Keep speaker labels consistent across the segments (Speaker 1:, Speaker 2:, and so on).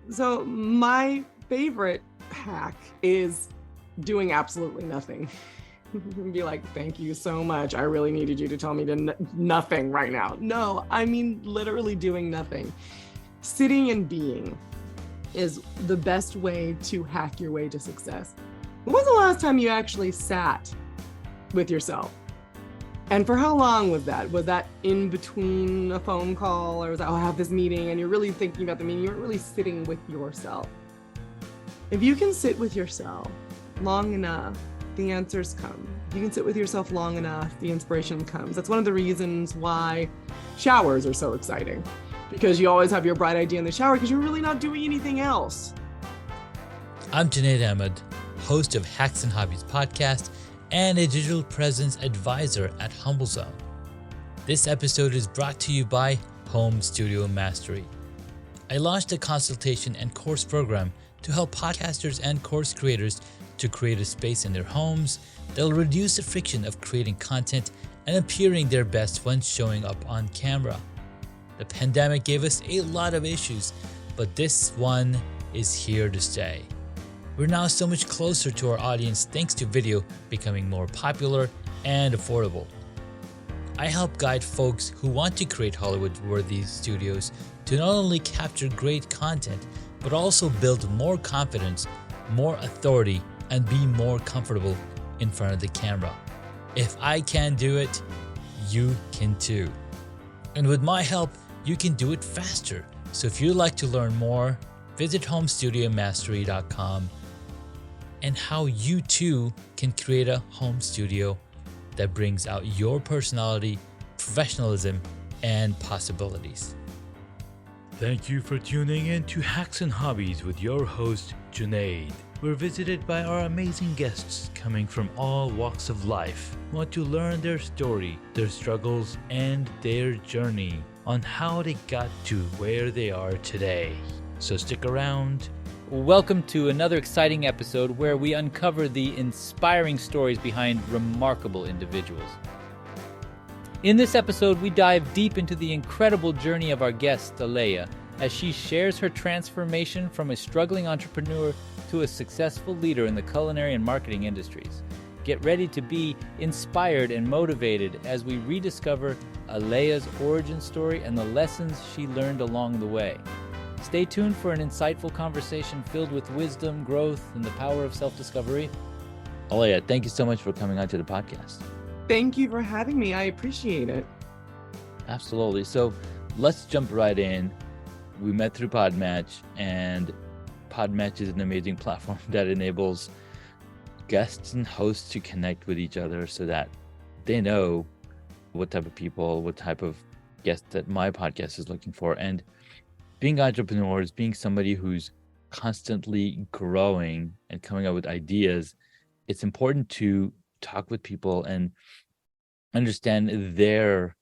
Speaker 1: So my favorite hack is doing absolutely nothing. Be like, thank you so much. I really needed you to tell me nothing right now. No, I mean literally doing nothing. Sitting and being is the best way to hack your way to success. When was the last time you actually sat with yourself? And for how long was that? Was that in between a phone call, or was that, oh, I have this meeting, and you're really thinking about the meeting? You weren't really sitting with yourself. If you can sit with yourself long enough, the answers come. If you can sit with yourself long enough, the inspiration comes. That's one of the reasons why showers are so exciting, because you always have your bright idea in the shower because you're really not doing anything else.
Speaker 2: I'm Junaid Ahmed, host of Hacks and Hobbies podcast and a digital presence advisor at Humble Zone. This episode is brought to you by Home Studio Mastery. I launched a consultation and course program to help podcasters and course creators to create a space in their homes that'll reduce the friction of creating content and appearing their best when showing up on camera. The pandemic gave us a lot of issues, but this one is here to stay. We're now so much closer to our audience thanks to video becoming more popular and affordable. I help guide folks who want to create Hollywood-worthy studios to not only capture great content, but also build more confidence, more authority, and be more comfortable in front of the camera. If I can do it, you can too. And with my help, you can do it faster. So if you'd like to learn more, visit homestudiomastery.com and how you too can create a home studio that brings out your personality, professionalism, and possibilities. Thank you for tuning in to Hacks and Hobbies with your host, Junaid. We're visited by our amazing guests coming from all walks of life who want to learn their story, their struggles, and their journey on how they got to where they are today. So stick around.
Speaker 3: Welcome to another exciting episode where we uncover the inspiring stories behind remarkable individuals. In this episode, we dive deep into the incredible journey of our guest, Aleya, as she shares her transformation from a struggling entrepreneur to a successful leader in the culinary and marketing industries. Get ready to be inspired and motivated as we rediscover Aleya's origin story and the lessons she learned along the way. Stay tuned for an insightful conversation filled with wisdom, growth, and the power of self-discovery.
Speaker 2: Aleya, thank you so much for coming on to the podcast.
Speaker 1: Thank you for having me. I appreciate it.
Speaker 2: Absolutely. So let's jump right in. We met through Podmatch, and Podmatch is an amazing platform that enables guests and hosts to connect with each other so that they know what type of people, what type of guests that my podcast is looking for. And being entrepreneurs, being somebody who's constantly growing and coming up with ideas, it's important to talk with people and understand their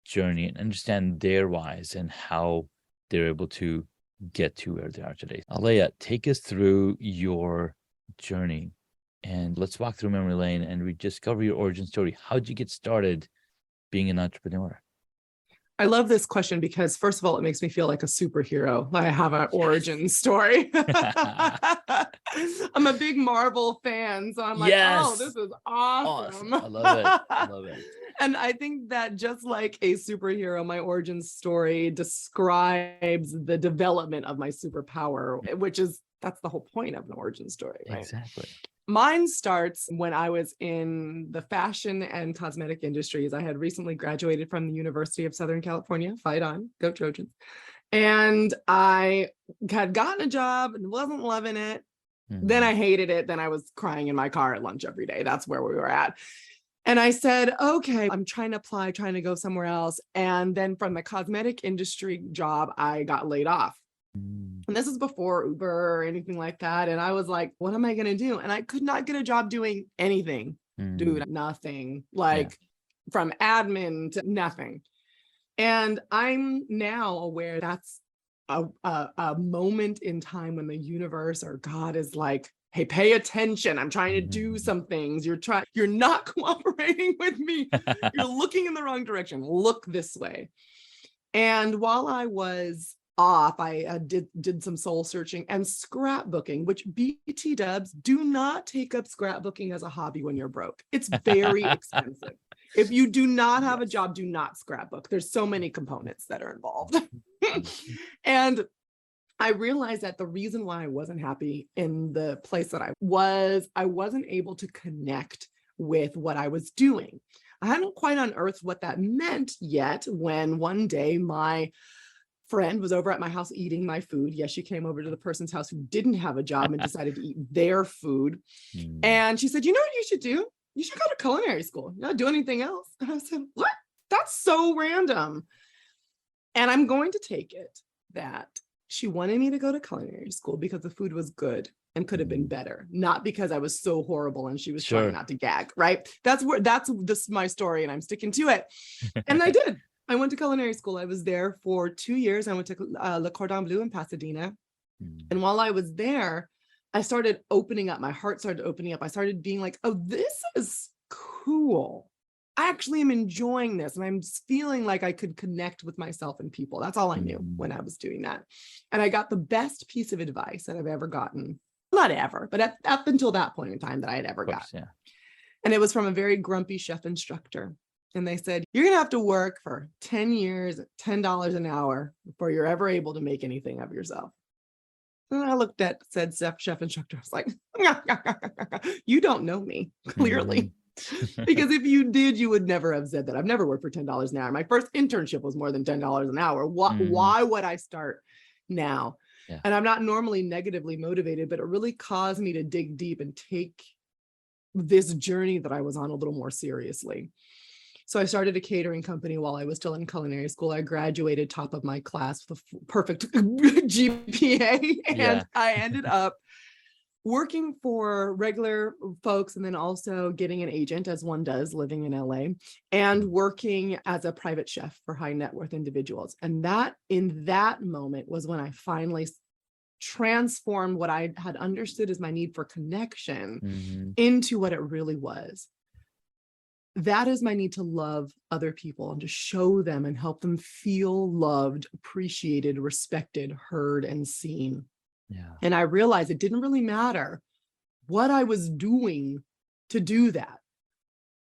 Speaker 2: journey and understand their whys and how they're able to get to where they are today. Aleya, take us through your journey and let's walk through memory lane and rediscover your origin story. How'd you get started being an entrepreneur?
Speaker 1: I love this question because, first of all, it makes me feel like a superhero. I have an origin story. I'm a big Marvel fan, so I'm like, oh, this is awesome.
Speaker 2: I love it. I love it.
Speaker 1: And I think that just like a superhero, my origin story describes the development of my superpower, that's the whole point of an origin story, right?
Speaker 2: Exactly.
Speaker 1: Mine starts when I was in the fashion and cosmetic industries. I had recently graduated from the University of Southern California. Fight on, go Trojans. And I had gotten a job and wasn't loving it. Mm-hmm. Then I hated it. Then I was crying in my car at lunch every day. That's where we were at. And I said, okay, I'm trying to apply, trying to go somewhere else. And then from the cosmetic industry job, I got laid off. And this is before Uber or anything like that. And I was like, what am I going to do? And I could not get a job doing anything, dude, nothing, from admin to nothing. And I'm now aware that's a moment in time when the universe or God is like, hey, pay attention. I'm trying to do some things. You're not cooperating with me. You're looking in the wrong direction. Look this way. And while I was off, I did some soul searching and scrapbooking, which BT dubs, do not take up scrapbooking as a hobby when you're broke. It's very expensive. If you do not have a job, do not scrapbook. There's so many components that are involved. And I realized that the reason why I wasn't happy in the place that I wasn't able to connect with what I was doing. I hadn't quite unearthed what that meant yet when one day my friend was over at my house eating my food. Yes, she came over to the person's house who didn't have a job and decided to eat their food. And she said, you know what you should do? You should go to culinary school. You not do anything else. And I said, what? That's so random. And I'm going to take it that she wanted me to go to culinary school because the food was good and could have been better, not because I was so horrible and she was trying not to gag, right? This is my story and I'm sticking to it. And I did. I went to culinary school. I was there for 2 years. I went to Le Cordon Bleu in Pasadena. And while I was there, I started opening up. My heart started opening up. I started being like, oh, this is cool. I actually am enjoying this. And I'm feeling like I could connect with myself and people. That's all I knew when I was doing that. And I got the best piece of advice that I've ever gotten. Not ever, but up until that point in time that I had ever got. Yeah. And it was from a very grumpy chef instructor. And they said, you're going to have to work for 10 years at $10 an hour before you're ever able to make anything of yourself. And I looked at said chef instructor. I was like, you don't know me, clearly. Because if you did, you would never have said that. I've never worked for $10 an hour. My first internship was more than $10 an hour. Why would I start now? Yeah. And I'm not normally negatively motivated, but it really caused me to dig deep and take this journey that I was on a little more seriously. So I started a catering company while I was still in culinary school. I graduated top of my class with a perfect GPA. And I ended up working for regular folks and then also getting an agent, as one does living in LA, and working as a private chef for high net worth individuals. And that in that moment was when I finally transformed what I had understood as my need for connection into what it really was. That is my need to love other people and to show them and help them feel loved, appreciated, respected, heard, and seen. Yeah. And I realized it didn't really matter what I was doing to do that.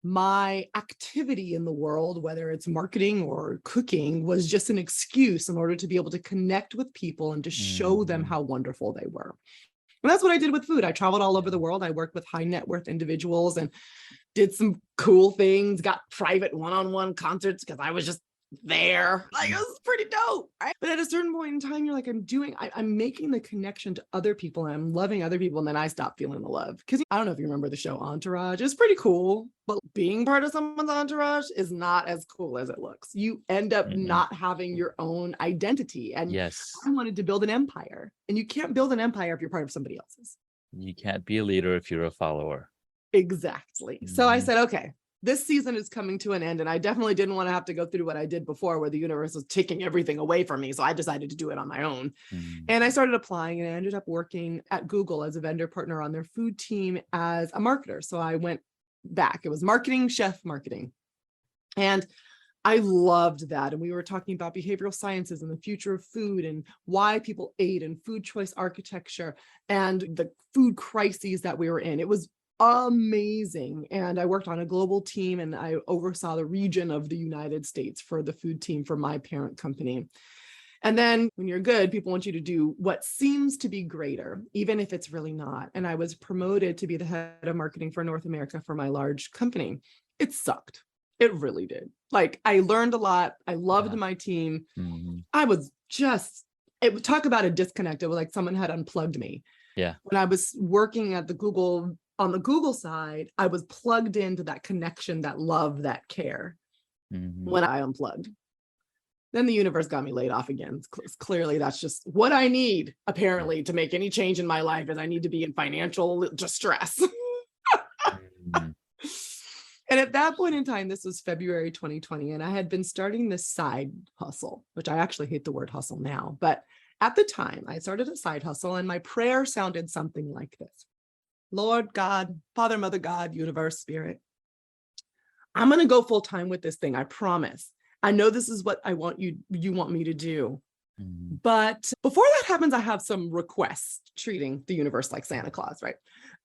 Speaker 1: My activity in the world, whether it's marketing or cooking, was just an excuse in order to be able to connect with people and to show them how wonderful they were. And that's what I did with food. I traveled all over the world. I worked with high net worth individuals and did some cool things, got private one-on-one concerts because I was just there. Like, it was pretty dope, right? But at a certain point in time, you're like, I'm making the connection to other people and I'm loving other people. And then I stopped feeling the love. Because I don't know if you remember the show Entourage. It's pretty cool, but being part of someone's entourage is not as cool as it looks. You end up not having your own identity. And I wanted to build an empire. And you can't build an empire if you're part of somebody else's.
Speaker 3: You can't be a leader if you're a follower.
Speaker 1: Exactly. So I said, okay, this season is coming to an end. And I definitely didn't want to have to go through what I did before where the universe was taking everything away from me. So I decided to do it on my own. And I started applying and I ended up working at Google as a vendor partner on their food team as a marketer. So I went back. It was marketing, chef marketing. And I loved that. And we were talking about behavioral sciences and the future of food and why people ate and food choice architecture and the food crises that we were in. It was amazing. And I worked on a global team and I oversaw the region of the United States for the food team for my parent company. And then when you're good, people want you to do what seems to be greater, even if it's really not. And I was promoted to be the head of marketing for North America for my large company. It sucked. It really did. Like, I learned a lot. I loved my team. I was just, it would talk about a disconnect. It was like someone had unplugged me. Yeah. When I was working at on the Google side, I was plugged into that connection, that love, that care when I unplugged. Then the universe got me laid off again. Clearly, that's just what I need, apparently, to make any change in my life is I need to be in financial distress. And at that point in time, this was February 2020, and I had been starting this side hustle, which I actually hate the word hustle now. But at the time, I started a side hustle, and my prayer sounded something like this. Lord God, Father, Mother God, Universe, Spirit, I'm going to go full time with this thing. I promise. I know this is what I want you want me to do. But before that happens, I have some requests treating the universe like Santa Claus, right?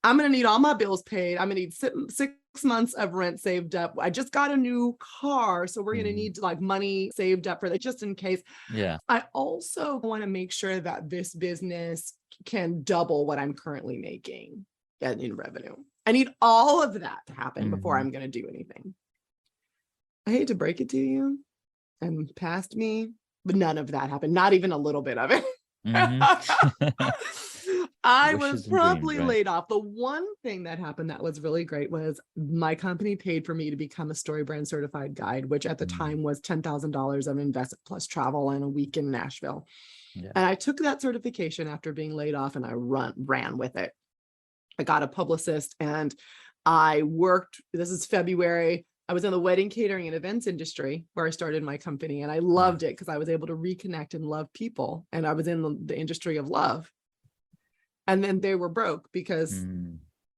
Speaker 1: I'm going to need all my bills paid. I'm going to need 6 months of rent saved up. I just got a new car, so we're going to need like money saved up for that just in case.
Speaker 3: Yeah.
Speaker 1: I also want to make sure that this business can double what I'm currently making in revenue. I need all of that to happen before I'm going to do anything. I hate to break it to you, and past me, but none of that happened. Not even a little bit of it. I was promptly laid off. The one thing that happened that was really great was my company paid for me to become a story brand certified guide, which at the time was $10,000 of investment plus travel and a week in Nashville. Yeah. And I took that certification after being laid off, and I ran with it. I got a publicist, and I worked. This is February. I was in the wedding catering and events industry where I started my company, and I loved it because I was able to reconnect and love people. And I was in the industry of love. And then they were broke because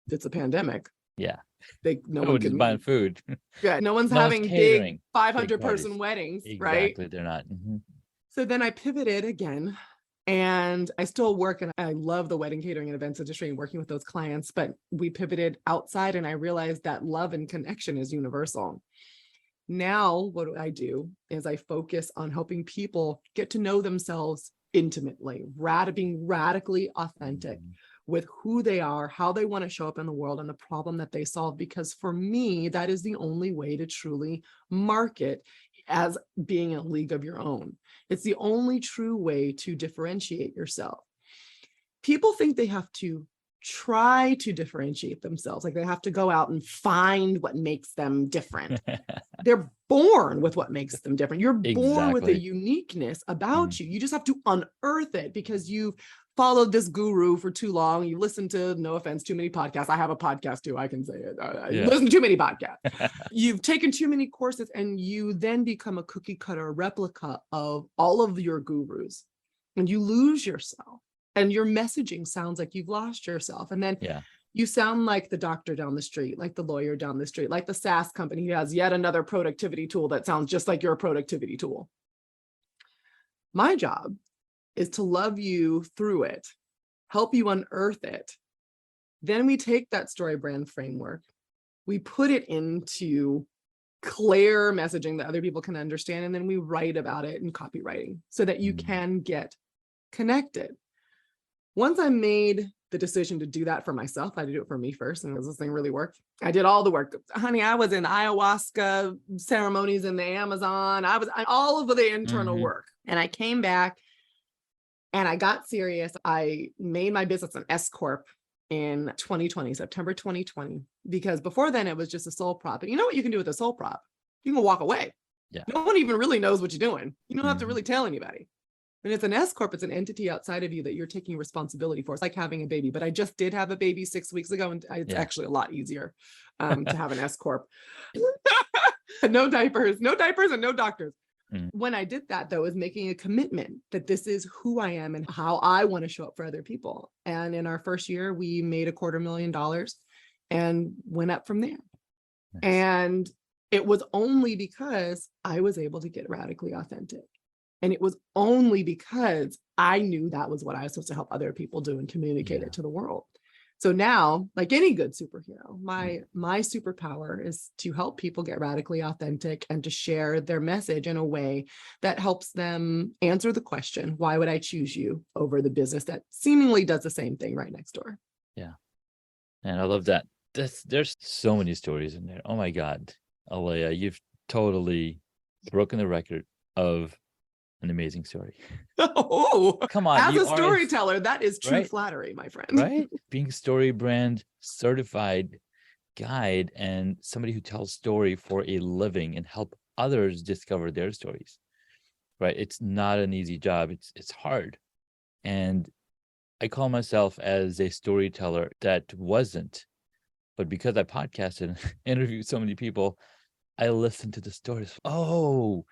Speaker 1: it's a pandemic.
Speaker 3: Yeah.
Speaker 1: No one
Speaker 3: is buying food.
Speaker 1: Yeah. No one's having big 500-person weddings, right?
Speaker 3: Exactly. They're not.
Speaker 1: So then I pivoted again. And I still work, and I love the wedding catering and events industry and working with those clients, but we pivoted outside, and I realized that love and connection is universal. Now, what I do is I focus on helping people get to know themselves intimately, being radically authentic with who they are, how they want to show up in the world, and the problem that they solve. Because for me, that is the only way to truly market as being a league of your own. It's the only true way to differentiate yourself. People think they have to try to differentiate themselves, like they have to go out and find what makes them different. They're born with what makes them different. You're born with a uniqueness about you. You just have to unearth it because you've followed this guru for too long. You listen to, no offense, too many podcasts. I have a podcast too, I can say it. Listen to too many podcasts. You've taken too many courses, and you then become a cookie cutter replica of all of your gurus, and you lose yourself, and your messaging sounds like you've lost yourself. And then you sound like the doctor down the street, like the lawyer down the street, like the SaaS company who has yet another productivity tool that sounds just like your productivity tool. My job is to love you through it, help you unearth it. Then we take that story brand framework, we put it into clear messaging that other people can understand, and then we write about it in copywriting so that you can get connected. Once I made the decision to do that for myself, I had to do it for me first, and does this thing really work? I did all the work. Honey, I was in ayahuasca ceremonies in the Amazon. I was all of the internal work, and I came back. And I got serious. I made my business an S Corp in 2020, September 2020, because before then it was just a sole prop. And you know what you can do with a sole prop? You can walk away. Yeah. No one even really knows what you're doing. You don't have to really tell anybody. When it's an S Corp, it's an entity outside of you that you're taking responsibility for. It's like having a baby, but I just did have a baby 6 weeks ago, and it's actually a lot easier to have an S Corp. No diapers and no doctors. When I did that, though, is making a commitment that this is who I am and how I want to show up for other people. And in our first year, we made $250,000 and went up from there. Nice. And it was only because I was able to get radically authentic. And it was only because I knew that was what I was supposed to help other people do and communicate it to the world. So now, like any good superhero, my superpower is to help people get radically authentic and to share their message in a way that helps them answer the question, why would I choose you over the business that seemingly does the same thing right next door?
Speaker 3: Yeah. And I love that. There's so many stories in there. Oh my God, Aleya, you've totally broken the record of an amazing story.
Speaker 1: Oh,
Speaker 3: come on.
Speaker 1: As a storyteller, that is true flattery, my friend.
Speaker 3: Right? Being story brand certified guide and somebody who tells story for a living and help others discover their stories. Right? It's not an easy job. It's hard. And I call myself as a storyteller that wasn't. But because I podcasted and interviewed so many people, I listened to the stories. Oh,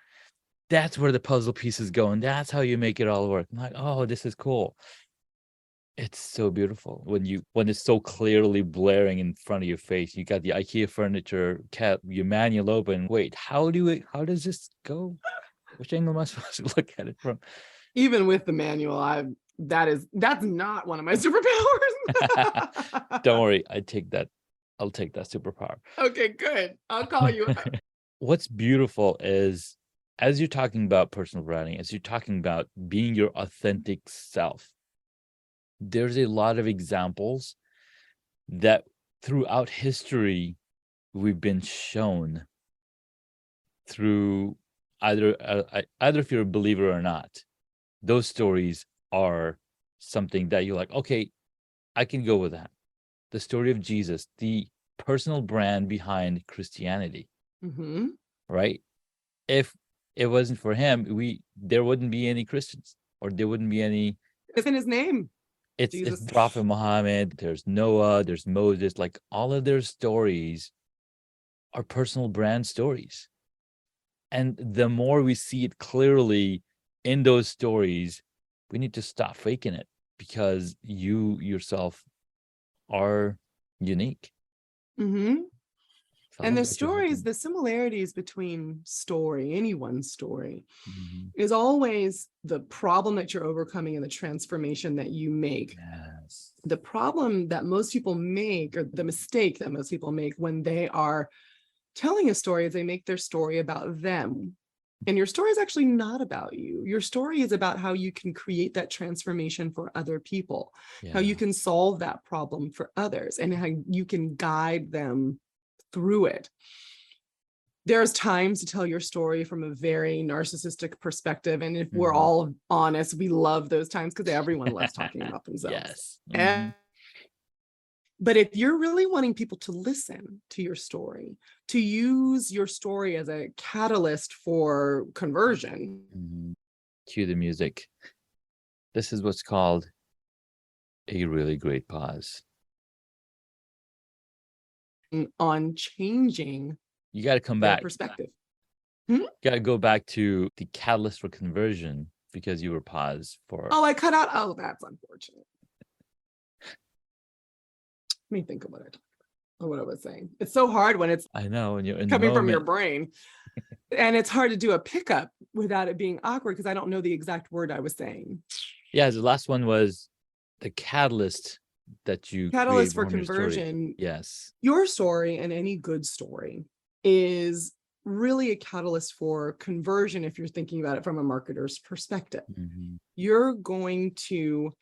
Speaker 3: that's where the puzzle pieces go, and that's how you make it all work. I'm like, oh, this is cool. It's so beautiful when it's so clearly blaring in front of your face. You got the IKEA furniture, your manual open. Wait, how does this go? Which angle am I supposed to look at it from?
Speaker 1: Even with the manual, that's not one of my superpowers.
Speaker 3: Don't worry, I'll take that superpower.
Speaker 1: Okay, good. I'll call you out.
Speaker 3: What's beautiful is, as you're talking about personal branding, as you're talking about being your authentic self, there's a lot of examples that throughout history we've been shown through either if you're a believer or not. Those stories are something that you're like, okay, I can go with that. The story of Jesus, the personal brand behind Christianity, right? If it wasn't for him, there wouldn't be any Christians, or there wouldn't be any.
Speaker 1: It's in his name.
Speaker 3: It's Prophet Muhammad, there's Noah, there's Moses, like all of their stories are personal brand stories. And the more we see it clearly in those stories, we need to stop faking it, because you yourself are unique.
Speaker 1: And the stories, the similarities between anyone's story, is always the problem that you're overcoming and the transformation that you make.
Speaker 3: Yes.
Speaker 1: The problem that most people make, or the mistake that most people make when they are telling a story, is they make their story about them. And your story is actually not about you. Your story is about how you can create that transformation for other people, how you can solve that problem for others, and how you can guide them through it. There's times to tell your story from a very narcissistic perspective. And if we're all honest, we love those times, because everyone loves talking about themselves.
Speaker 3: Yes.
Speaker 1: But if you're really wanting people to listen to your story, to use your story as a catalyst for conversion.
Speaker 3: Cue the music. This is what's called a really great pause.
Speaker 1: On changing,
Speaker 3: you got to come back.
Speaker 1: Perspective.
Speaker 3: You got to go back to the catalyst for conversion, because you were paused for.
Speaker 1: Oh, I cut out. Oh, that's unfortunate. Let me think of what I was saying. It's so hard when it's
Speaker 3: I know, when you're in
Speaker 1: coming from your brain. And it's hard to do a pickup without it being awkward, because I don't know the exact word I was saying.
Speaker 3: Yeah, the last one was the catalyst that you
Speaker 1: catalyst for conversion.
Speaker 3: Yes.
Speaker 1: Your story, and any good story, is really a catalyst for conversion if you're thinking about it from a marketer's perspective. You're going to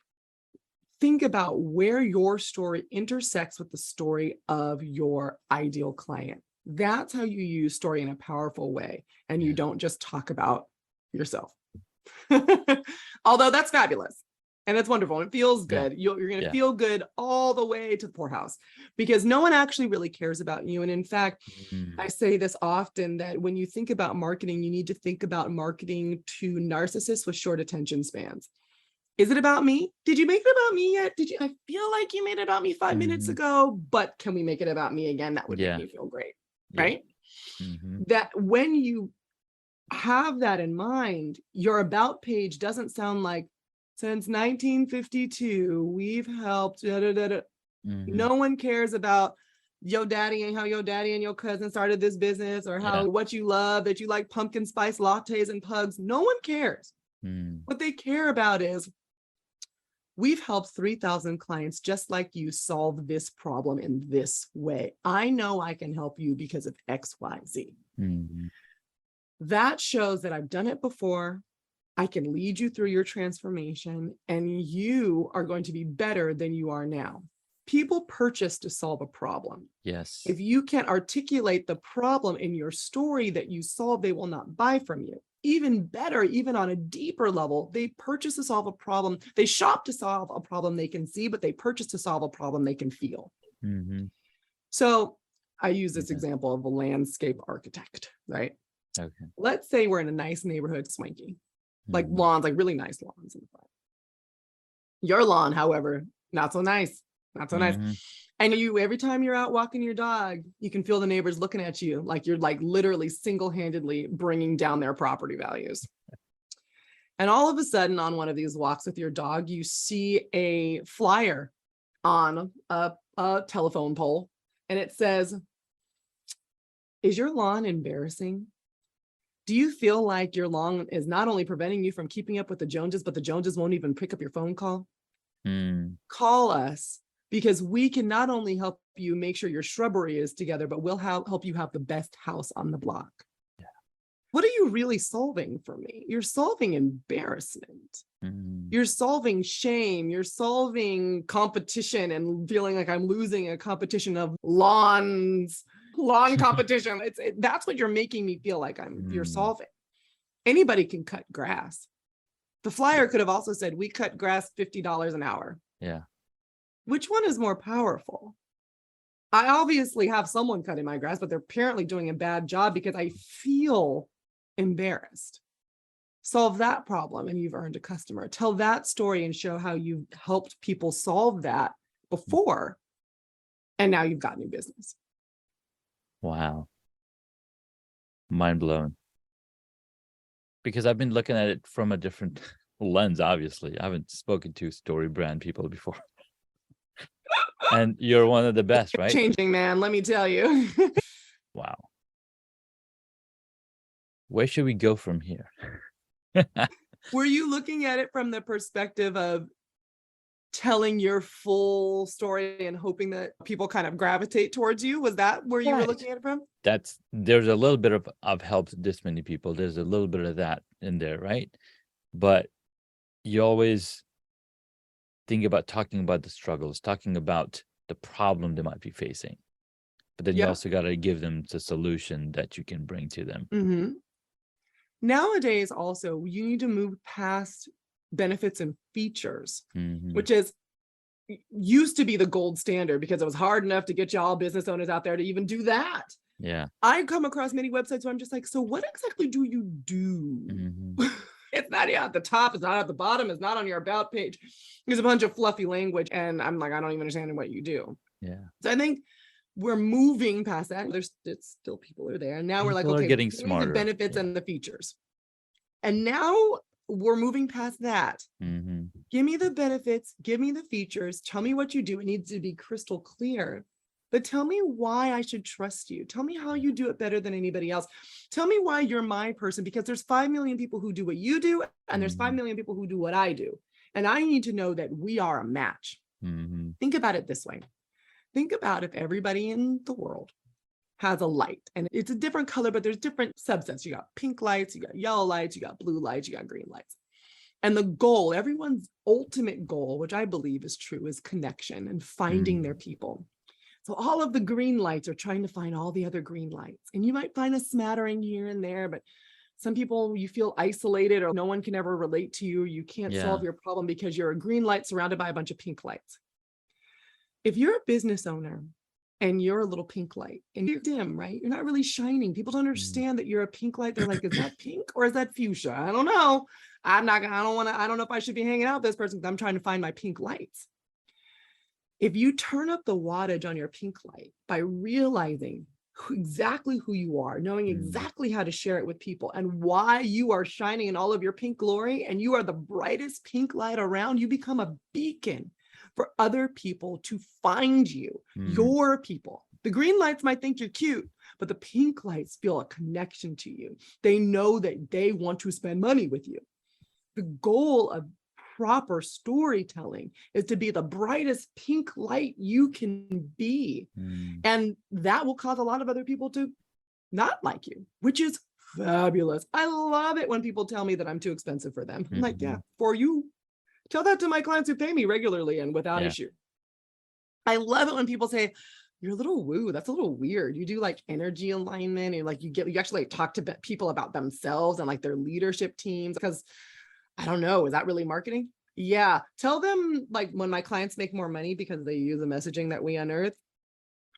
Speaker 1: think about where your story intersects with the story of your ideal client. That's how you use story in a powerful way. And you don't just talk about yourself. Although that's fabulous. And it's wonderful. It feels good. You're going to feel good all the way to the poorhouse, because no one actually really cares about you. And in fact, I say this often, that when you think about marketing, you need to think about marketing to narcissists with short attention spans. Is it about me? Did you make it about me yet? I feel like you made it about me 5 minutes ago, but can we make it about me again? That would make me feel great, right? That when you have that in mind, your about page doesn't sound like, since 1952, we've helped. No one cares about your daddy and how your daddy and your cousin started this business, or how what you love, that you like pumpkin spice lattes and pugs. No one cares. What they care about is, we've helped 3,000 clients just like you solve this problem in this way. I know I can help you because of X, Y, Z. That shows that I've done it before. I can lead you through your transformation, and you are going to be better than you are now. People purchase to solve a problem.
Speaker 3: Yes.
Speaker 1: If you can't articulate the problem in your story that you solve, they will not buy from you. Even better, even on a deeper level, they purchase to solve a problem. They shop to solve a problem they can see, but they purchase to solve a problem they can feel. So I use this example of a landscape architect, right?
Speaker 3: Okay.
Speaker 1: Let's say we're in a nice neighborhood, swanky. Like lawns, like really nice lawns in the front. Your lawn, however, not so nice, not so nice. And every time you're out walking your dog, you can feel the neighbors looking at you like you're like literally single-handedly bringing down their property values. And all of a sudden, on one of these walks with your dog, you see a flyer on a telephone pole, and it says, "Is your lawn embarrassing? Do you feel like your long is not only preventing you from keeping up with the Joneses, but the Joneses won't even pick up your phone call? Call us, because we can not only help you make sure your shrubbery is together, but we'll help you have the best house on the block.
Speaker 3: Yeah.
Speaker 1: What are you really solving for me? You're solving embarrassment. You're solving shame. You're solving competition and feeling like I'm losing a competition of lawn competition. That's what you're making me feel like you're solving. Anybody can cut grass. The flyer could have also said, we cut grass $50 an hour.
Speaker 3: Yeah.
Speaker 1: Which one is more powerful? I obviously have someone cutting my grass, but they're apparently doing a bad job because I feel embarrassed. Solve that problem and you've earned a customer. Tell that story and show how you've helped people solve that before. And now you've got new business.
Speaker 3: Wow. Mind blown. Because I've been looking at it from a different lens, obviously. I haven't spoken to story brand people before. And you're one of the best, right?
Speaker 1: Changing, man, let me tell you.
Speaker 3: Wow. Where should we go from here?
Speaker 1: Were you looking at it from the perspective of telling your full story and hoping that people kind of gravitate towards you? Was that where you were looking at it from?
Speaker 3: There's a little bit of help this many people. There's a little bit of that in there, right? But you always think about talking about the struggles, talking about the problem they might be facing. But then you also got to give them the solution that you can bring to them.
Speaker 1: Nowadays, also, you need to move past benefits and features, which used to be the gold standard because it was hard enough to get y'all business owners out there to even do that.
Speaker 3: Yeah.
Speaker 1: I come across many websites where I'm just like, so what exactly do you do? It's not at the top, it's not at the bottom, it's not on your about page. There's a bunch of fluffy language and I'm like, I don't even understand what you do.
Speaker 3: Yeah.
Speaker 1: So I think we're moving past that. It's still people are there. And now we're like, okay,
Speaker 3: getting
Speaker 1: give
Speaker 3: smarter.
Speaker 1: me the benefits and the features. And now we're moving past that. Give me the benefits, give me the features, tell me what you do. It needs to be crystal clear. But tell me why I should trust you. Tell me how you do it better than anybody else. Tell me why you're my person, because there's 5 million people who do what you do, and there's 5 million people who do what I do. And I need to know that we are a match. Think about it this way. Think about if everybody in the world has a light and it's a different color, but there's different subsets. You got pink lights, you got yellow lights, you got blue lights, you got green lights. And the goal, everyone's ultimate goal, which I believe is true, is connection and finding their people. So all of the green lights are trying to find all the other green lights. And you might find a smattering here and there, but some people, you feel isolated or no one can ever relate to you. You can't solve your problem because you're a green light surrounded by a bunch of pink lights. If you're a business owner and you're a little pink light and you're dim, right? You're not really shining. People don't understand that you're a pink light. They're like, is that pink or is that fuchsia? I don't know. I don't know if I should be hanging out with this person because I'm trying to find my pink lights. If you turn up the wattage on your pink light by realizing exactly who you are, knowing exactly how to share it with people and why you are shining in all of your pink glory and you are the brightest pink light around, you become a beacon for other people to find you, your people. The green lights might think you're cute, but the pink lights feel a connection to you. They know that they want to spend money with you. The goal of proper storytelling is to be the brightest pink light you can be. And that will cause a lot of other people to not like you, which is fabulous. I love it when people tell me that I'm too expensive for them. I'm like, yeah, for you. Tell that to my clients who pay me regularly and without issue. I love it when people say, you're a little woo, that's a little weird. You do like energy alignment and like you actually like talk to people about themselves and like their leadership teams, because I don't know, is that really marketing? Yeah. Tell them like when my clients make more money because they use the messaging that we unearth.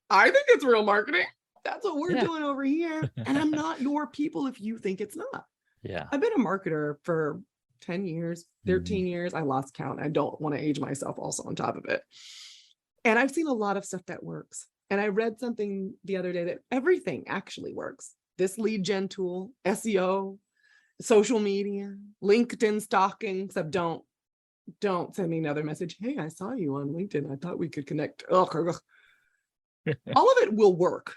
Speaker 1: I think it's real marketing. That's what we're doing over here. And I'm not your people if you think it's not.
Speaker 3: Yeah.
Speaker 1: I've been a marketer for 10 years, 13 years. I lost count. I don't want to age myself also on top of it. And I've seen a lot of stuff that works. And I read something the other day that everything actually works. This lead gen tool, SEO, social media, LinkedIn stalking, except don't send me another message. Hey, I saw you on LinkedIn. I thought we could connect. All of it will work.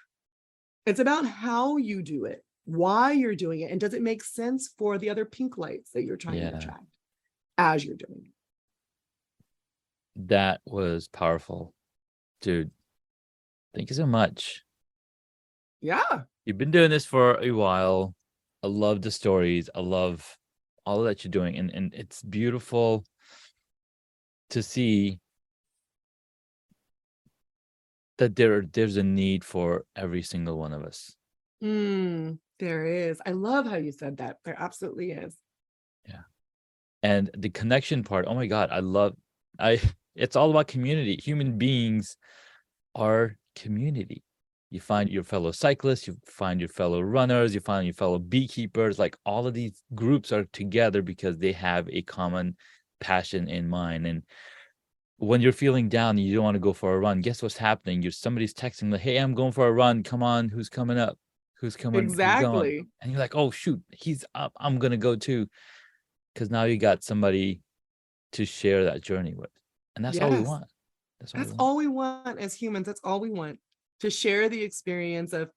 Speaker 1: It's about how you do it why you're doing it, and does it make sense for the other pink lights that you're trying to attract as you're doing it.
Speaker 3: That was powerful, dude. Thank you so much.
Speaker 1: Yeah.
Speaker 3: You've been doing this for a while. I love the stories. I love all that you're doing. And it's beautiful to see that there's a need for every single one of us.
Speaker 1: There is. I love how you said that. There absolutely is.
Speaker 3: Yeah. And the connection part, oh my God, it's all about community. Human beings are community. You find your fellow cyclists, you find your fellow runners, you find your fellow beekeepers. Like all of these groups are together because they have a common passion in mind. And when you're feeling down and you don't want to go for a run, guess what's happening? Somebody's texting like, hey, I'm going for a run. Come on, who's coming up? Who's coming? Who's going?
Speaker 1: Exactly.
Speaker 3: And you're like, oh shoot, he's up. I'm gonna go too. Because now you got somebody to share that journey with. And that's all we
Speaker 1: Yes.
Speaker 3: want.
Speaker 1: That's all we want as humans. That's all we want, to share the experience of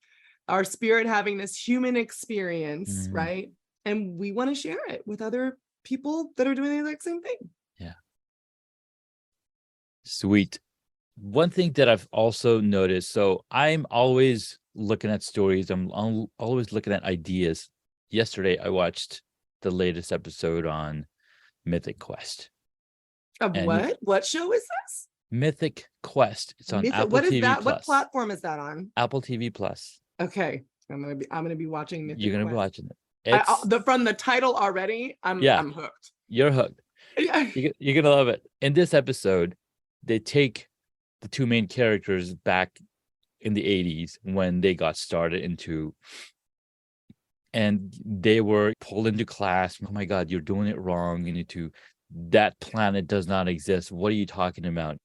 Speaker 1: our spirit having this human experience, right? And we want to share it with other people that are doing the exact same thing.
Speaker 3: Yeah. Sweet. One thing that I've also noticed, so I'm always looking at stories. I'm always looking at ideas. Yesterday, I watched the latest episode on Mythic Quest.
Speaker 1: Of what? What show is this?
Speaker 3: Mythic Quest. It's on Apple
Speaker 1: What is
Speaker 3: TV
Speaker 1: that?
Speaker 3: Plus.
Speaker 1: What platform is that on?
Speaker 3: Apple TV Plus.
Speaker 1: Okay, I'm gonna be watching Mythic
Speaker 3: You're gonna
Speaker 1: Quest.
Speaker 3: be watching it.
Speaker 1: From the title already, I'm hooked.
Speaker 3: You're hooked.
Speaker 1: Yeah.
Speaker 3: You're gonna love it. In this episode, they take the two main characters back in the 80s when they got started and they were pulled into class. Oh my God, you're doing it wrong. You need to, that planet does not exist. What are you talking about?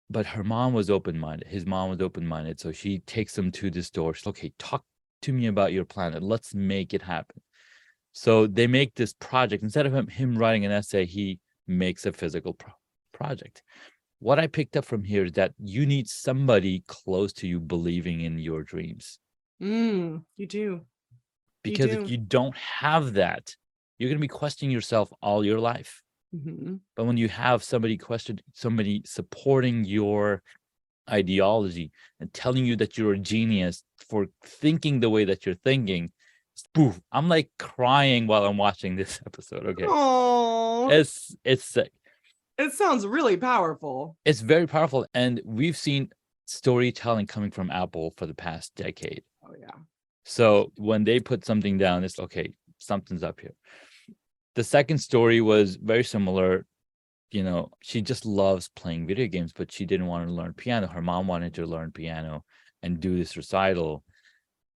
Speaker 3: But her mom was open-minded. His mom was open-minded. So she takes him to this door. She's like, okay, talk to me about your planet. Let's make it happen. So they make this project. Instead of him writing an essay, he makes a physical project. What I picked up from here is that you need somebody close to you believing in your dreams.
Speaker 1: You do.
Speaker 3: Because if you don't have that, you're going to be questioning yourself all your life. But when you have somebody supporting your ideology and telling you that you're a genius for thinking the way that you're thinking, poof, I'm like crying while I'm watching this episode. Okay.
Speaker 1: Oh,
Speaker 3: It's sick.
Speaker 1: It sounds really powerful.
Speaker 3: It's very powerful. And we've seen storytelling coming from Apple for the past decade.
Speaker 1: Oh, yeah.
Speaker 3: So when they put something down, it's okay, something's up here. The second story was very similar. You know, she just loves playing video games, but she didn't want to learn piano. Her mom wanted to learn piano and do this recital,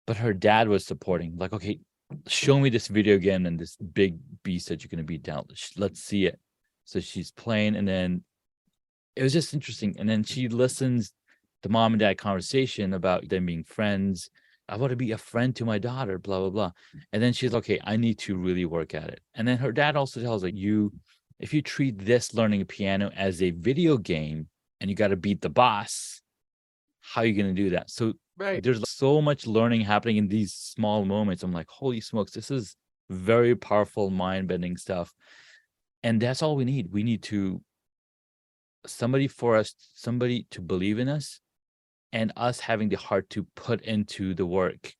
Speaker 3: but her dad was supporting, like, okay, show me this video game and this big beast that you're going to beat down. Let's see it. So she's playing, and then it was just interesting. And then she listens to mom and dad conversation about them being friends. I want to be a friend to my daughter, blah, blah, blah. And then she's like, okay, I need to really work at it. And then her dad also tells her, if you treat this learning piano as a video game and you got to beat the boss, how are you going to do that? So there's so much learning happening in these small moments. I'm like, holy smokes, this is very powerful, mind-bending stuff. And that's all we need. We need somebody to believe in us, and us having the heart to put into the work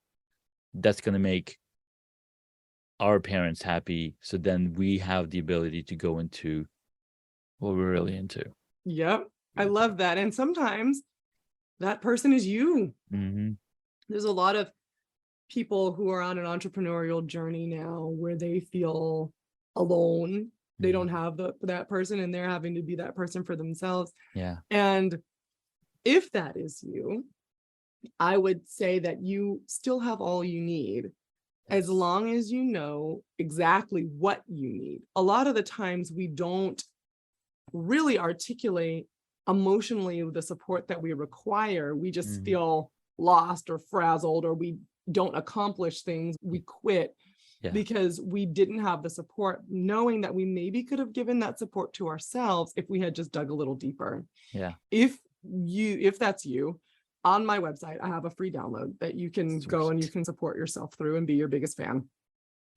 Speaker 3: that's going to make our parents happy. So then we have the ability to go into what we're really into.
Speaker 1: Yep. I love that. And sometimes that person is you. There's a lot of people who are on an entrepreneurial journey now where they feel alone. They don't have that person, and they're having to be that person for themselves.
Speaker 3: Yeah.
Speaker 1: And if that is you, I would say that you still have all you need, as long as you know exactly what you need. A lot of the times we don't really articulate emotionally the support that we require. We just feel lost or frazzled, or we don't accomplish things. We quit because we didn't have the support, knowing that we maybe could have given that support to ourselves if we had just dug a little deeper.
Speaker 3: Yeah.
Speaker 1: If that's you, on my website, I have a free download that you can go and you can support yourself through and be your biggest fan.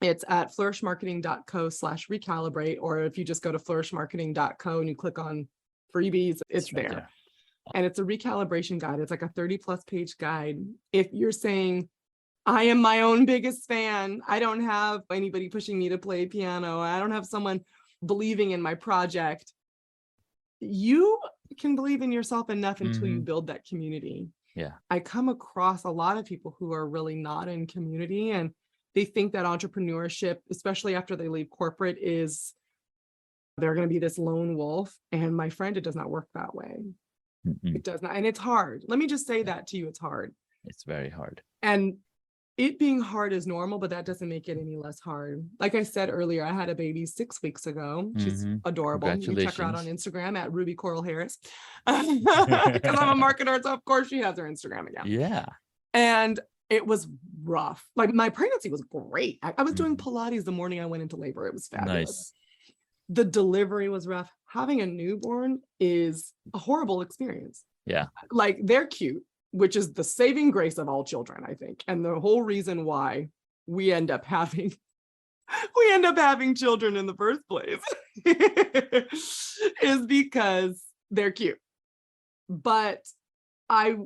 Speaker 1: It's at flourishmarketing.co/recalibrate, or if you just go to flourishmarketing.co and you click on freebies, it's
Speaker 3: right
Speaker 1: there. And it's a recalibration guide. It's like a 30+ page guide. If you're saying, I am my own biggest fan, I don't have anybody pushing me to play piano, I don't have someone believing in my project, you can believe in yourself enough until you build that community.
Speaker 3: Yeah.
Speaker 1: I come across a lot of people who are really not in community, and they think that entrepreneurship, especially after they leave corporate, is they're going to be this lone wolf. And my friend, it does not work that way. It does not. And it's hard. Let me just say that to you. It's hard.
Speaker 3: It's very hard.
Speaker 1: And it being hard is normal, but that doesn't make it any less hard. Like I said earlier, I had a baby 6 weeks ago. She's adorable. You can check her out on Instagram at Ruby Coral Harris. Because I'm a marketer, so of course she has her Instagram account.
Speaker 3: Yeah.
Speaker 1: And it was rough. Like my pregnancy was great. I was doing Pilates the morning I went into labor. It was fabulous.
Speaker 3: Nice.
Speaker 1: The delivery was rough. Having a newborn is a horrible experience.
Speaker 3: Yeah.
Speaker 1: Like they're cute, which is the saving grace of all children, I think. And the whole reason why we end up having children in the first place is because they're cute. But I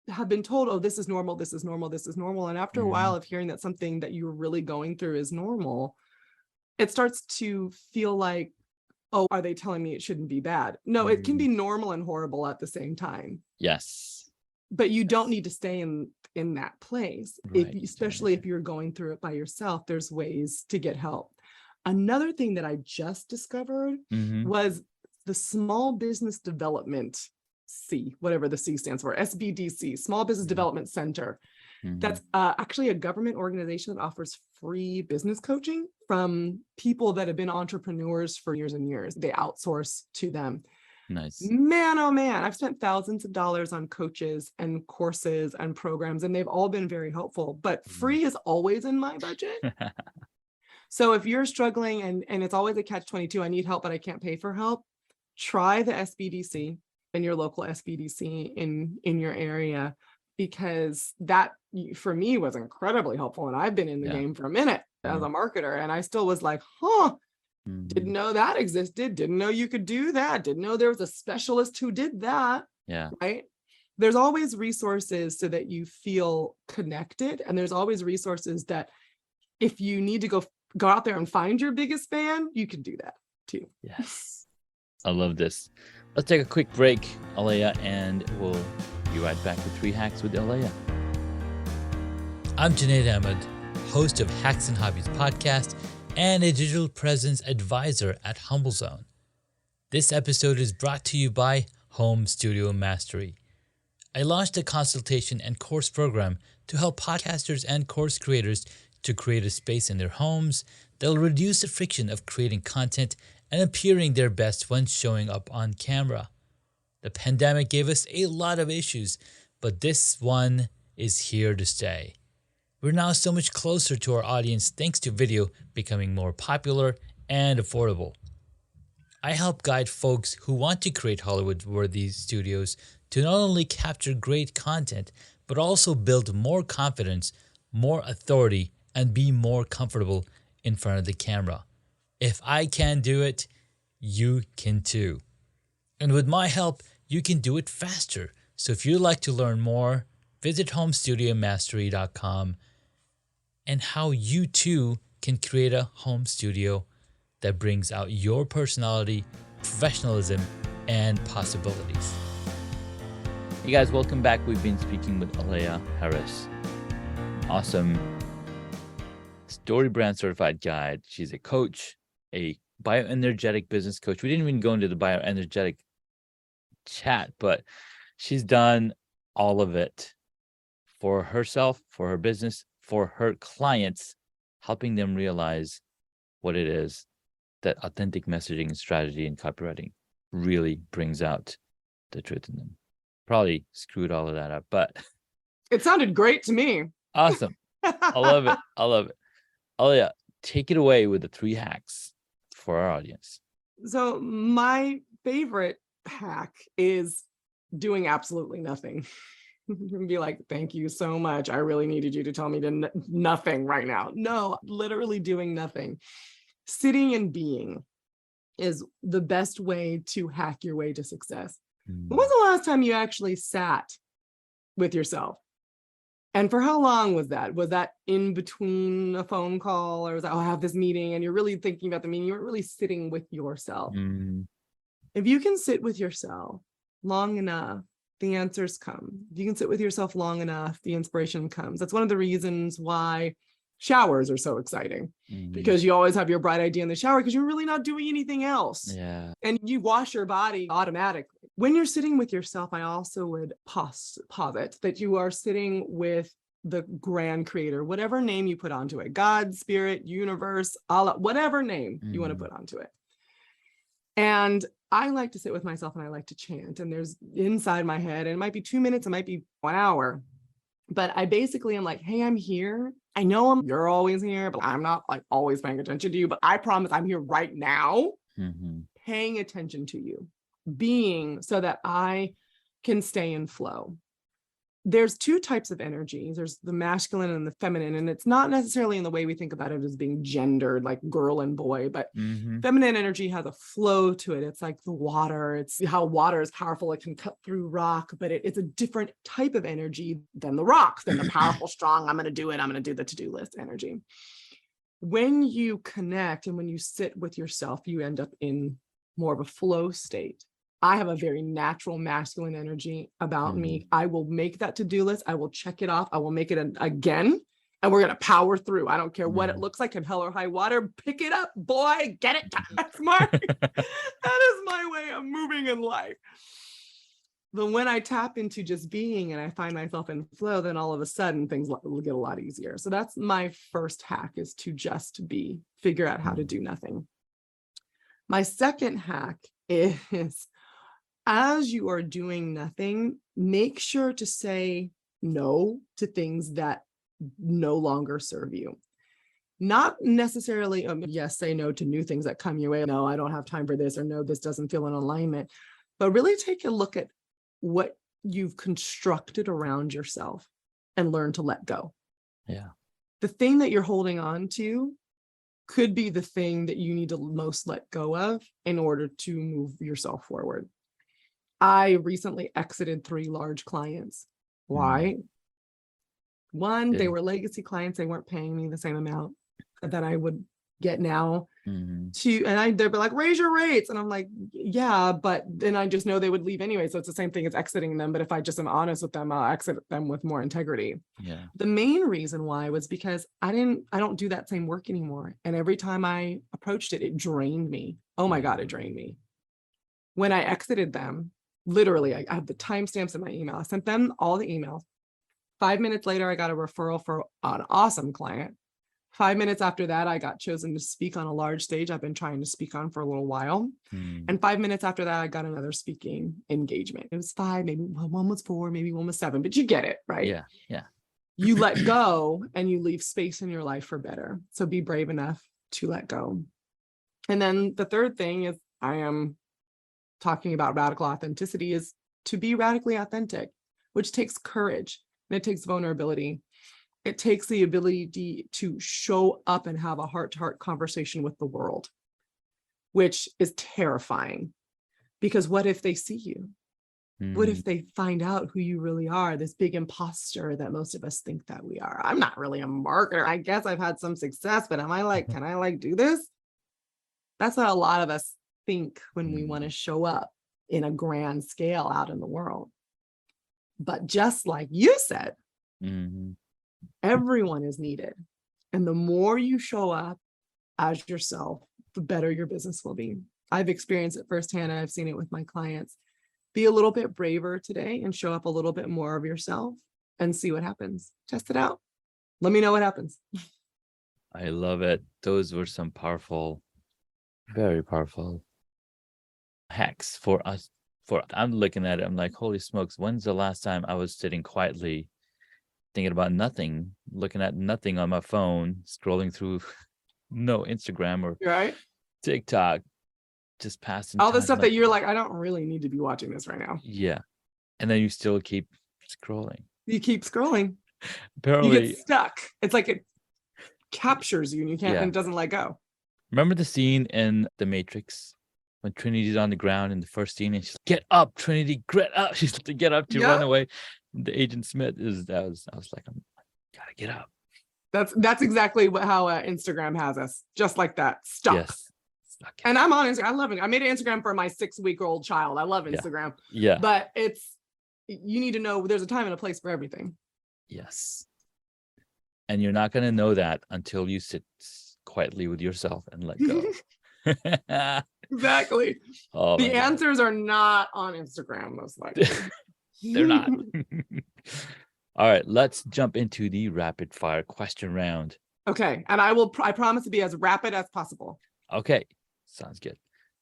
Speaker 1: have been told, oh, this is normal, this is normal, this is normal. And after a while of hearing that something that you're really going through is normal, it starts to feel like, oh, are they telling me it shouldn't be bad? No, it can be normal and horrible at the same time.
Speaker 3: Yes.
Speaker 1: But you don't need to stay in that place.
Speaker 3: Right.
Speaker 1: Especially if you're going through it by yourself, there's ways to get help. Another thing that I just discovered was the Small Business Development C, whatever the C stands for, SBDC, Small Business Development Center. That's actually a government organization that offers free business coaching from people that have been entrepreneurs for years and years. They outsource to them.
Speaker 3: Nice.
Speaker 1: Man, oh man, I've spent thousands of dollars on coaches and courses and programs, and they've all been very helpful, but free is always in my budget. So if you're struggling and it's always a catch-22, I need help, but I can't pay for help, try the SBDC and your local SBDC in your area, because that for me was incredibly helpful. And I've been in the game for a minute as a marketer, and I still was like, didn't know that existed, didn't know you could do that, didn't know there was a specialist who did that.
Speaker 3: Yeah.
Speaker 1: Right. There's always resources so that you feel connected. And there's always resources that if you need to go out there and find your biggest fan, you can do that too.
Speaker 3: Yes. I love this. Let's take a quick break, Aleya, and we'll be right back with 3 Hacks with Aleya.
Speaker 2: I'm Junaid Ahmed, host of Hacks and Hobbies podcast and a digital presence advisor at HumbleZone. This episode is brought to you by Home Studio Mastery. I launched a consultation and course program to help podcasters and course creators to create a space in their homes that'll reduce the friction of creating content and appearing their best when showing up on camera. The pandemic gave us a lot of issues, but this one is here to stay. We're now so much closer to our audience thanks to video becoming more popular and affordable. I help guide folks who want to create Hollywood-worthy studios to not only capture great content, but also build more confidence, more authority, and be more comfortable in front of the camera. If I can do it, you can too. And with my help, you can do it faster. So if you'd like to learn more, visit homestudiomastery.com and how you too can create a home studio that brings out your personality, professionalism, and possibilities.
Speaker 3: Hey guys, welcome back. We've been speaking with Aleya Harris. Awesome Story Brand Certified Guide. She's a coach, a bioenergetic business coach. We didn't even go into the bioenergetic chat, but she's done all of it for herself, for her business, for her clients, helping them realize what it is that authentic messaging and strategy and copywriting really brings out the truth in them. Probably screwed all of that up, but
Speaker 1: it sounded great to me.
Speaker 3: Awesome. I love it. I love it. Aleya, take it away with the 3 hacks for our audience.
Speaker 1: So my favorite hack is doing absolutely nothing. and be like, thank you so much. I really needed you to tell me to nothing right now. No, literally doing nothing. Sitting and being is the best way to hack your way to success. When was the last time you actually sat with yourself? And for how long was that? Was that in between a phone call, or was that, oh, I have this meeting, and you're really thinking about the meeting? You weren't really sitting with yourself. If you can sit with yourself long enough, the answers come. If you can sit with yourself long enough, the inspiration comes. That's one of the reasons why showers are so exciting, because you always have your bright idea in the shower because you're really not doing anything else.
Speaker 3: Yeah.
Speaker 1: And you wash your body automatically. When you're sitting with yourself, I also would posit that you are sitting with the grand creator, whatever name you put onto it, God, spirit, universe, Allah, whatever name you want to put onto it. And I like to sit with myself and I like to chant. And there's inside my head, and it might be 2 minutes, it might be 1 hour. But I basically am like, hey, I'm here. I know you're always here, but I'm not like always paying attention to you. But I promise I'm here right now, paying attention to you, being, so that I can stay in flow. There's two types of energies. There's the masculine and the feminine. And it's not necessarily in the way we think about it as being gendered, like girl and boy, but feminine energy has a flow to it. It's like the water. It's how water is powerful. It can cut through rock, but it's a different type of energy than the rocks, than the powerful, strong, I'm going to do it, I'm going to do the to-do list energy. When you connect and when you sit with yourself, you end up in more of a flow state. I have a very natural masculine energy about me. I will make that to-do list. I will check it off. I will make it again, and we're going to power through. I don't care what it looks like, in hell or high water. Pick it up, boy, get it done. That's that is my way of moving in life. But when I tap into just being and I find myself in flow, then all of a sudden things will get a lot easier. So that's my first hack, is to just be, figure out how to do nothing. My second hack is, as you are doing nothing, make sure to say no to things that no longer serve you. Not necessarily, yes, say no to new things that come your way. No, I don't have time for this, or no, this doesn't feel in alignment. But really take a look at what you've constructed around yourself and learn to let go.
Speaker 3: Yeah.
Speaker 1: The thing that you're holding on to could be the thing that you need to most let go of in order to move yourself forward. I recently exited 3 large clients. Why? One, they were legacy clients. They weren't paying me the same amount that I would get now. Two, and they'd be like, raise your rates. And I'm like, yeah, but then I just know they would leave anyway. So it's the same thing as exiting them. But if I just am honest with them, I'll exit them with more integrity.
Speaker 3: Yeah.
Speaker 1: The main reason why was because I don't do that same work anymore. And every time I approached it, it drained me. Oh my God, it drained me. When I exited them, literally, I have the timestamps in my email. I sent them all the emails. 5 minutes later, I got a referral for an awesome client. 5 minutes after that, I got chosen to speak on a large stage I've been trying to speak on for a little while. And 5 minutes after that, I got another speaking engagement. It was 5, maybe one was 4, maybe one was 7, but you get it, right?
Speaker 3: Yeah. Yeah.
Speaker 1: You let go and you leave space in your life for better. So be brave enough to let go. And then the third thing is, I am talking about radical authenticity, is to be radically authentic, which takes courage and it takes vulnerability. It takes the ability to show up and have a heart-to-heart conversation with the world, which is terrifying, because what if they see you? What if they find out who you really are, this big imposter that most of us think that we are? I'm not really a marketer. I guess I've had some success, but can I do this? That's what a lot of us think when we want to show up in a grand scale out in the world. But just like you said, everyone is needed. And the more you show up as yourself, the better your business will be. I've experienced it firsthand, and I've seen it with my clients. Be a little bit braver today and show up a little bit more of yourself and see what happens. Test it out. Let me know what happens.
Speaker 3: I love it. Those were some powerful, very powerful hacks for us. I'm looking at it, I'm like, holy smokes, when's the last time I was sitting quietly thinking about nothing, looking at nothing on my phone, scrolling through no Instagram or TikTok, just passing
Speaker 1: all the
Speaker 3: time,
Speaker 1: stuff that you're like, I don't really need to be watching this right now.
Speaker 3: Yeah. And then you still keep scrolling.
Speaker 1: You keep scrolling. You
Speaker 3: Apparently,
Speaker 1: get stuck. It's like it captures you and you can't, and it doesn't let go.
Speaker 3: remember the scene in The Matrix when Trinity's on the ground in the first scene and she's like, "Get up, Trinity, get up." She's to get up to run away. And the Agent Smith I was like, I gotta get up.
Speaker 1: That's exactly how Instagram has us, just like that, stuck.
Speaker 3: Yes. Stuck.
Speaker 1: And I'm on Instagram. I love it. I made an Instagram for my 6-week-old child. I love Instagram.
Speaker 3: Yeah.
Speaker 1: But you need to know there's a time and a place for everything.
Speaker 3: Yes. And you're not going to know that until you sit quietly with yourself and let go.
Speaker 1: Exactly.
Speaker 3: Oh,
Speaker 1: the answers are not on Instagram, most likely.
Speaker 3: They're not. All right, let's jump into the rapid fire question round.
Speaker 1: Okay. And I promise to be as rapid as possible.
Speaker 3: Okay. Sounds good.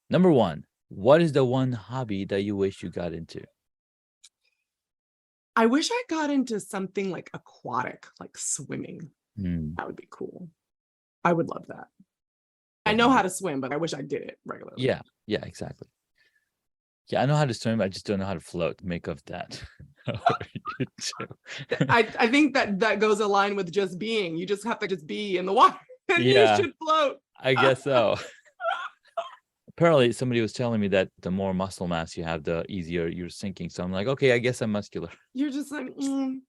Speaker 3: Number 1, what is the one hobby that you wish you got into?
Speaker 1: I wish I got into something like aquatic, like swimming. That would be cool. I would love that. I know how to swim, but I wish I did it regularly.
Speaker 3: Yeah, exactly. Yeah, I know how to swim. I just don't know how to float. Make of that.
Speaker 1: I think that goes aligned with just being. You just have to just be in the water and you should float.
Speaker 3: I guess so. Apparently, somebody was telling me that the more muscle mass you have, the easier you're sinking. So I'm like, okay, I guess I'm muscular.
Speaker 1: You're just like,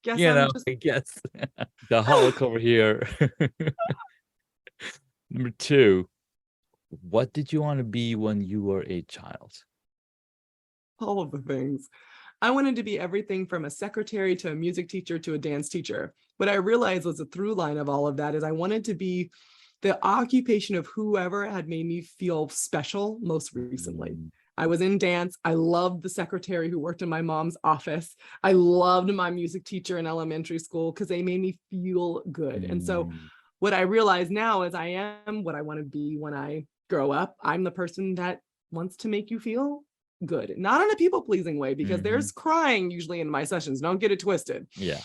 Speaker 1: guess
Speaker 3: I guess. The Hulk over here. Number 2, what did you want to be when you were a child?
Speaker 1: All of the things. I wanted to be everything from a secretary to a music teacher to a dance teacher. What I realized was a through line of all of that is I wanted to be the occupation of whoever had made me feel special most recently. I was in dance. I loved the secretary who worked in my mom's office. I loved my music teacher in elementary school because they made me feel good. And so what I realize now is I am what I want to be when I grow up. I'm the person that wants to make you feel good, not in a people-pleasing way, because there's crying usually in my sessions. Don't get it twisted.
Speaker 3: Yeah.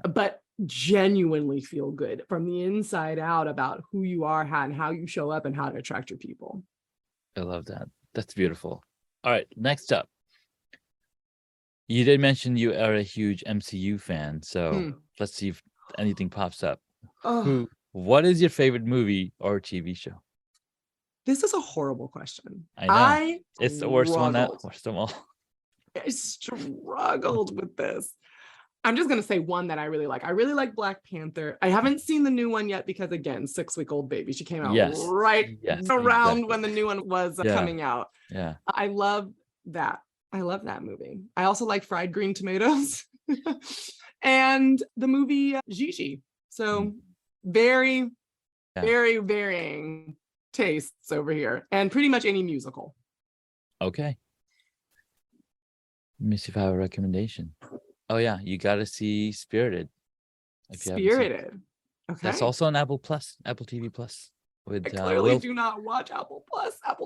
Speaker 1: But genuinely feel good from the inside out about who you are and how you show up and how to attract your people.
Speaker 3: I love that. That's beautiful. All right, next up. You did mention you are a huge MCU fan, so let's see if anything pops up. What is your favorite movie or TV show?
Speaker 1: This is a horrible question.
Speaker 3: I know. It's the worst one. Worst of all.
Speaker 1: I struggled with this. I'm just going to say one that I really like. I really like Black Panther. I haven't seen the new one yet because, again, 6-week-old baby. She came out around when the new one was coming out.
Speaker 3: Yeah.
Speaker 1: I love that. I love that movie. I also like fried green tomatoes and the movie Gigi. So very varying tastes over here, and pretty much any musical.
Speaker 3: Okay. Let me see if I have a recommendation. Oh yeah, you got to see Spirited.
Speaker 1: Spirited. Okay.
Speaker 3: That's also on Apple TV Plus.
Speaker 1: I clearly do not watch Apple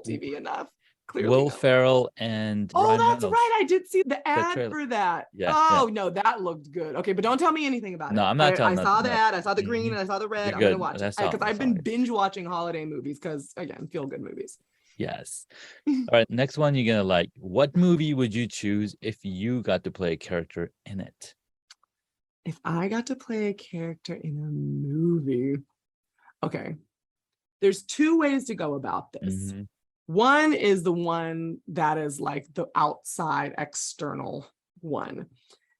Speaker 1: TV enough. Clearly
Speaker 3: Will Ferrell and Ryan
Speaker 1: that's
Speaker 3: Reynolds.
Speaker 1: right. I did see the ad for that. No, that looked good. Okay, but don't tell me anything about it.
Speaker 3: No, I'm not telling you.
Speaker 1: I saw the ad. I saw the green and I saw the red. I'm going to watch it because I've been binge watching holiday movies because, again, feel good movies.
Speaker 3: Yes. All right, next one you're going to like. What movie would you choose if you got to play a character in it?
Speaker 1: If I got to play a character in a movie. Okay. There's 2 ways to go about this. One is the one that is like the outside external one.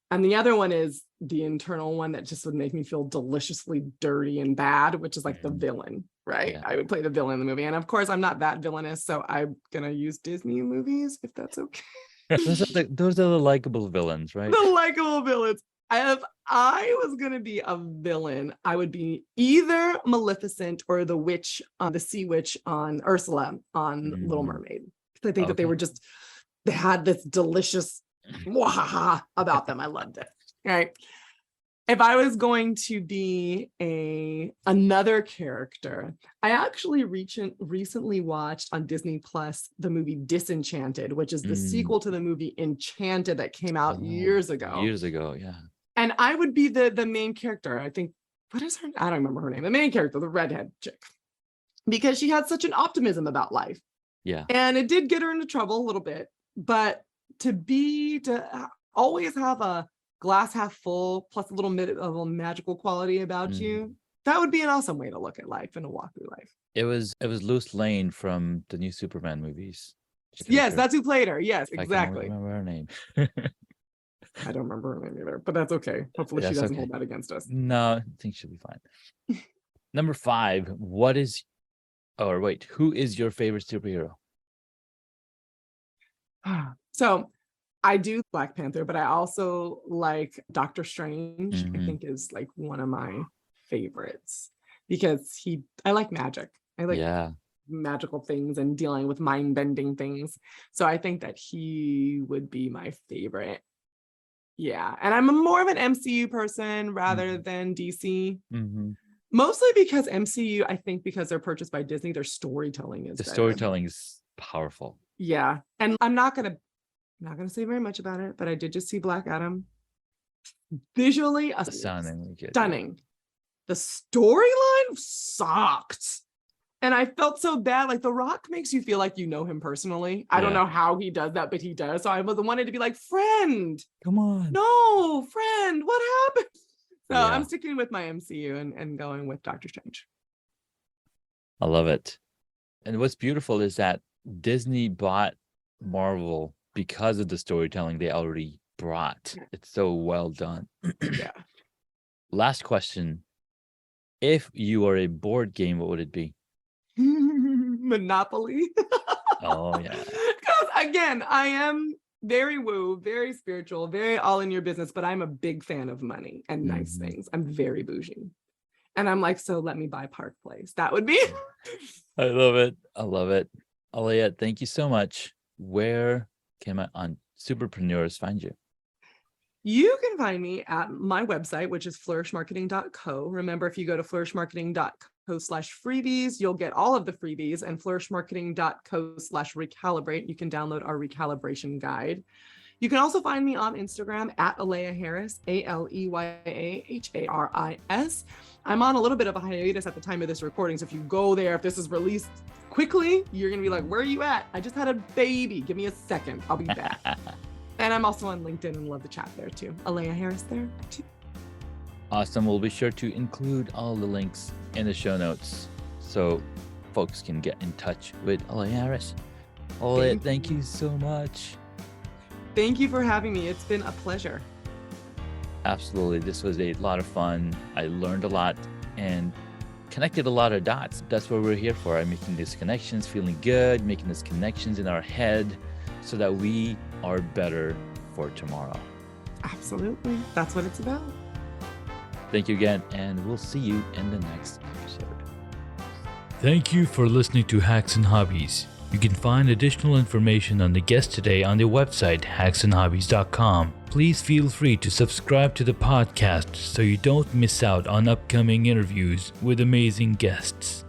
Speaker 1: And the other one is the internal one that just would make me feel deliciously dirty and bad, which is like the villain, right? I would play the villain in the movie. And of course, I'm not that villainous, so I'm going to use Disney movies, if that's okay.
Speaker 3: Those are the likable villains, right?
Speaker 1: The likable villains. If I was going to be a villain, I would be either Maleficent or the witch, the sea witch on Ursula on Little Mermaid. I think that they had this delicious about them. I loved it. Right. If I was going to be another character, I actually recently watched on Disney Plus the movie Disenchanted, which is the sequel to the movie Enchanted that came out years ago.
Speaker 3: Yeah.
Speaker 1: And I would be the main character. I think, what is her? I don't remember her name. The main character, the redhead chick, because she had such an optimism about life.
Speaker 3: Yeah.
Speaker 1: And it did get her into trouble a little bit, but to always have a glass half full plus a little bit of a magical quality about you. That would be an awesome way to look at life and to walk through life.
Speaker 3: It was Lois Lane from the new Superman movies.
Speaker 1: Yes, that's who played her. Yes,
Speaker 3: I
Speaker 1: exactly.
Speaker 3: can't remember her name.
Speaker 1: I don't remember her name either, but that's okay. Hopefully she doesn't hold that against us.
Speaker 3: No, I think she'll be fine. Number 5, who is your favorite superhero?
Speaker 1: So I do Black Panther, but I also like Doctor Strange. I think is like one of my favorites because I like magic. I like magical things and dealing with mind-bending things. So I think that he would be my favorite. Yeah. And I'm more of an MCU person rather than DC. Mostly because MCU, I think because they're purchased by Disney, their storytelling is
Speaker 3: storytelling is powerful.
Speaker 1: Yeah. And I'm not gonna say very much about it, but I did just see Black Adam. Visually stunning. The storyline sucked. And I felt so bad. Like The Rock makes you feel like you know him personally. I don't know how he does that, but he does. So I wanted to be like, friend.
Speaker 3: Come on.
Speaker 1: No, friend. What happened? So I'm sticking with my MCU and going with Doctor Strange.
Speaker 3: I love it. And what's beautiful is that Disney bought Marvel because of the storytelling they already brought. It's so well done.
Speaker 1: Yeah.
Speaker 3: Last question. If you are a board game, what would it be?
Speaker 1: Monopoly.
Speaker 3: Oh, yeah.
Speaker 1: Because again, I am very woo, very spiritual, very all in your business, but I'm a big fan of money and nice things. I'm very bougie. And I'm like, so let me buy Park Place. That would be.
Speaker 3: I love it. Aleya, thank you so much. Where can my superpreneurs find you?
Speaker 1: You can find me at my website, which is flourishmarketing.co. Remember, if you go to flourishmarketing.co/freebies, you'll get all of the freebies, and flourishmarketing.co/recalibrate. You can download our recalibration guide. You can also find me on Instagram at Aleya Harris, ALEYAHARIS. I'm on a little bit of a hiatus at the time of this recording. So if you go there, if this is released quickly, you're going to be like, where are you at? I just had a baby. Give me a second. I'll be back. And I'm also on LinkedIn and love to chat there too. Aleya Harris there too.
Speaker 3: Awesome. We'll be sure to include all the links in the show notes so folks can get in touch with Aleya Harris. Aleya, thank you so much.
Speaker 1: Thank you for having me. It's been a pleasure.
Speaker 3: Absolutely. This was a lot of fun. I learned a lot and connected a lot of dots. That's what we're here for. I'm making these connections, feeling good, making these connections in our head so that we are better for tomorrow.
Speaker 1: Absolutely. That's what it's about.
Speaker 3: Thank you again, and we'll see you in the next episode.
Speaker 2: Thank you for listening to Hacks and Hobbies. You can find additional information on the guest today on the website hacksandhobbies.com. Please feel free to subscribe to the podcast so you don't miss out on upcoming interviews with amazing guests.